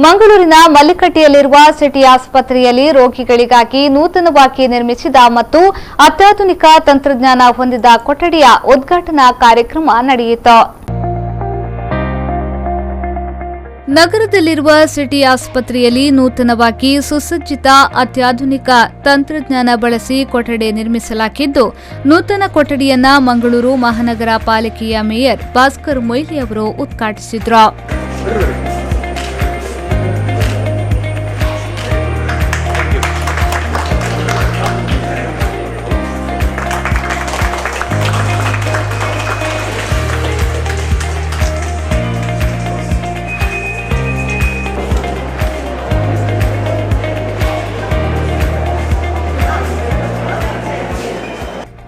ಮಂಗಳೂರಿನ ಮಲ್ಲಿಕಟ್ಟಿಯಲ್ಲಿರುವ ಸಿಟಿ ಆಸ್ಪತ್ರೆಯಲ್ಲಿ ರೋಗಿಗಳಿಗಾಗಿ ನೂತನವಾಗಿ ನಿರ್ಮಿಸಿದ ಮತ್ತು ಅತ್ಯಾಧುನಿಕ ತಂತ್ರಜ್ಞಾನ ಹೊಂದಿದ ಕೊಠಡಿಯ ಉದ್ಘಾಟನಾ ಕಾರ್ಯಕ್ರಮ ನಡೆಯಿತು. ನಗರದಲ್ಲಿರುವ ಸಿಟಿ ಆಸ್ಪತ್ರೆಯಲ್ಲಿ ನೂತನವಾಗಿ ಸುಸಜ್ಜಿತ ಅತ್ಯಾಧುನಿಕ ತಂತ್ರಜ್ಞಾನ ಬಳಸಿ ಕೊಠಡಿ ನಿರ್ಮಿಸಲಾಗಿದ್ದು, ನೂತನ ಕೊಠಡಿಯನ್ನ ಮಂಗಳೂರು ಮಹಾನಗರ ಪಾಲಿಕೆಯ ಮೇಯರ್ ಭಾಸ್ಕರ್ ಮೊಯ್ಲಿ ಅವರು ಉದ್ಘಾಟಿಸಿದರು.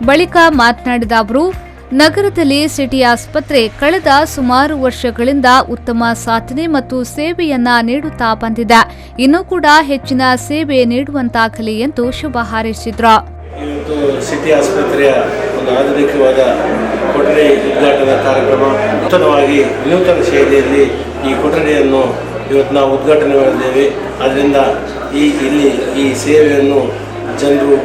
ಬಳಿಕ ಮಾತನಾಡಿದ ಅವರು, ನಗರದಲ್ಲಿ ಸಿಟಿ ಆಸ್ಪತ್ರೆ ಕಳೆದ ಸುಮಾರು ವರ್ಷಗಳಿಂದ ಉತ್ತಮ ಸಾಧನೆ ಮತ್ತು ಸೇವೆಯನ್ನ ನೀಡುತ್ತಾ ಬಂದಿದೆ. ಇನ್ನೂ ಕೂಡ ಹೆಚ್ಚಿನ ಸೇವೆ ನೀಡುವಂತಾಗಲಿ ಎಂದು ಶುಭ ಹಾರೈಸಿದರು. ಇವತ್ತು ಸಿಟಿ ಆಸ್ಪತ್ರೆಯ ಒಂದು ಆಧುನಿಕವಾದ ಕೊಠಡಿ ಉದ್ಘಾಟನಾ ಕಾರ್ಯಕ್ರಮ ನೂತನವಾಗಿ ವಿನೂತನ ಶೈಲಿಯಲ್ಲಿ ಈ ಕೊಠಡಿಯನ್ನು ಇವತ್ತು ನಾವು ಉದ್ಘಾಟನೆ ಮಾಡಿದ್ದೇವೆ. ಆದ್ದರಿಂದ ಇಲ್ಲಿ ಈ ಸೇವೆಯನ್ನು ಜನರು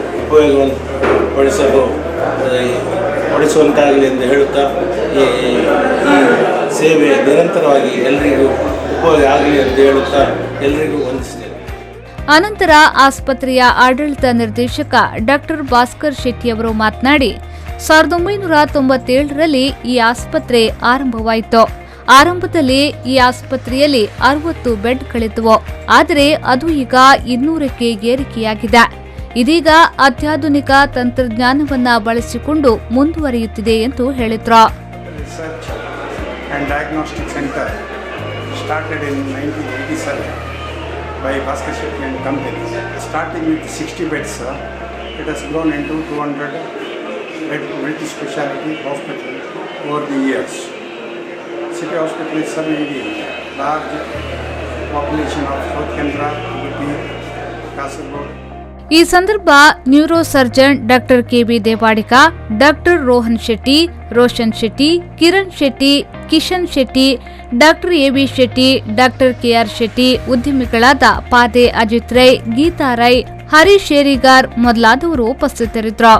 ಪಡಿಸುವಂತಾಗಲಿ ಎಂದು ಹೇಳುತ್ತಾ ಈ ಸೇವೆ ನಿರಂತರವಾಗಿ ಎಲ್ಲರಿಗೂ ಉಪಯೋಗ ಆಗಲಿ ಎಂದು ಹೇಳುತ್ತಾ ಎಲ್ಲರಿಗೂ ವಂದಿಸುತ್ತೇನೆ. ಅನಂತರ ಆಸ್ಪತ್ರೆಯ ಆಡಳಿತ ನಿರ್ದೇಶಕ ಡಾಕ್ಟರ್ ಭಾಸ್ಕರ್ ಶೆಟ್ಟಿ ಅವರು ಮಾತನಾಡಿ, 1997ರಲ್ಲಿ ಈ ಆಸ್ಪತ್ರೆ ಆರಂಭವಾಯಿತು. ಆರಂಭದಲ್ಲಿ ಈ ಆಸ್ಪತ್ರೆಯಲ್ಲಿ 60 ಬೆಡ್ಗಳಿದ್ದವು. ಆದರೆ ಅದು ಈಗ 200ಕ್ಕೆ ಏರಿಕೆಯಾಗಿದೆ. ಇದೀಗ ಅತ್ಯಾಧುನಿಕ ತಂತ್ರಜ್ಞಾನವನ್ನ ಬಳಸಿಕೊಂಡು ಮುಂದುವರಿಯುತ್ತಿದೆ ಎಂದು ಹೇಳಿದ್ರು. Research and Diagnostic Center started in 1987 by Bhaskar Shetty and Company. Starting with 60 beds, it has grown into 200-bed multi-speciality hospital over the years. City Hospital is serving the large population of South Canara, Udupi, Kasaragod. ಈ ಸಂದರ್ಭ neurosurgeon doctor KB Devadiga, doctor Rohan Shetty, Roshan Shetty, Kiran Shetty, Kishan Shetty, doctor AB Shetty, doctor KR Shetty, ಉದ್ಯಮಿಗಳಾದ ಪಾದೆ ಅಜಿತ್ ರೈ, ಗೀತಾ ರೈ, ಹರೀಶ್ ಶೇರಿಗಾರ್ ಮೊದಲಾದವರು ಉಪಸ್ಥಿತರಿದ್ದರು.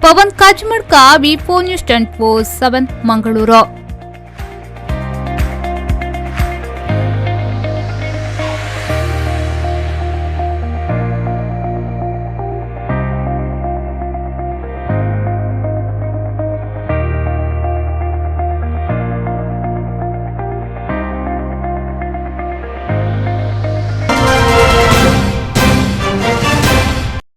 ಪವನ್ ಕಾಜ್ಮಡ್ಕ, ವಿ4 news 24/7 Mangaluru.